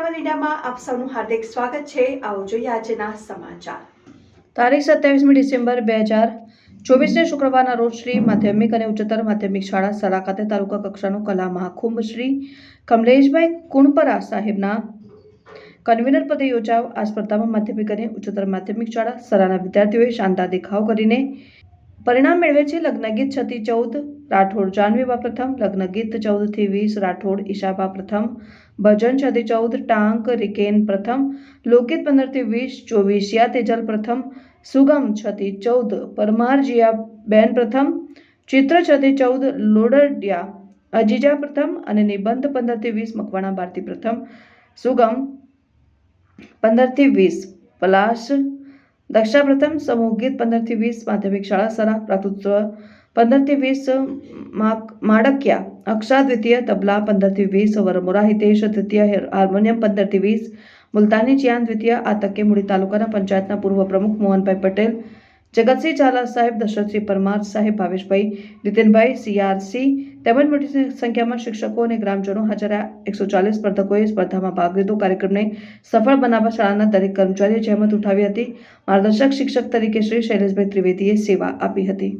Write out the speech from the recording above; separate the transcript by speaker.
Speaker 1: Travel ઇન્ડિયામાં આપ સૌનું હાર્દિક સ્વાગત છે। આવો જોઈએ આજના સમાચાર।
Speaker 2: તારીખ 27મી ડિસેમ્બર 2024 શુક્રવારના રોજ શ્રી માધ્યમિક અને ઉચ્ચતર માધ્યમિક શાળા સરા ખાતે તાલુકા કક્ષાનો કલા મહાકુંભ શ્રી કમલેશભાઈ કુણપરા સાહેબના કન્વીનર પદે યોજાયો। આ સ્પર્ધામાં માધ્યમિક અને ઉચ્ચતર માધ્યમિક શાળા સરાના વિદ્યાર્થીઓએ શાનદાર દેખાવ કરીને પરિણામ મેળવે છે। લગ્ન ગીત 6 થી 14 રાઠોડ જાનવીબા પ્રથમ, લગ્ન ગીત 14 થી 20 રાઠોડ ઈશાબા પ્રથમ, ભજન 6 થી 14 ટાંક રિકેન પ્રથમ, લોકગીત 15 થી 20 ચોવીસિયા તેજલ પ્રથમ, સુગમ 6 થી 14 પરમાર જીયાબેન પ્રથમ, ચિત્ર 6 થી 14 લોડડિયા અજીજા પ્રથમ અને નિબંધ 15 થી 20 મકવાણા ભારતી પ્રથમ, સુગમ 15 થી 20 પલાશ દક્ષા પ્રથમ, સમૂહ ગીત 15 થી 20 માધ્યમિક શાળા સરા, પ્રાકૃતિત્વ 15 થી 20 માડકિયા અક્ષા દ્વિતીય, તબલા 15 થી 20 વરમોરા હિતેશ તૃતીય, હાર્મોનિયમ 15 થી 20 મુલતાની ચિયાન દ્વિતીય। આ તકે મૂળી તાલુકાના પંચાયતના પૂર્વ પ્રમુખ મોહનભાઈ પટેલ, જગતસિંહ ઝાલા સાહેબ, દશરથસિંહ પરમાર સાહેબ, ભાવેશભાઈ નીતિનભાઈ CRC તેમજ મોટી સંખ્યામાં શિક્ષકો અને ગ્રામજનો હાજર રહ્યા। 140 સ્પર્ધકોએ સ્પર્ધામાં ભાગ લીધો। કાર્યક્રમને સફળ બનાવવા શાળાના દરેક કર્મચારીએ જહેમત ઉઠાવી હતી। માર્ગદર્શક શિક્ષક તરીકે શ્રી શૈલેષભાઈ ત્રિવેદીએ સેવા આપી હતી।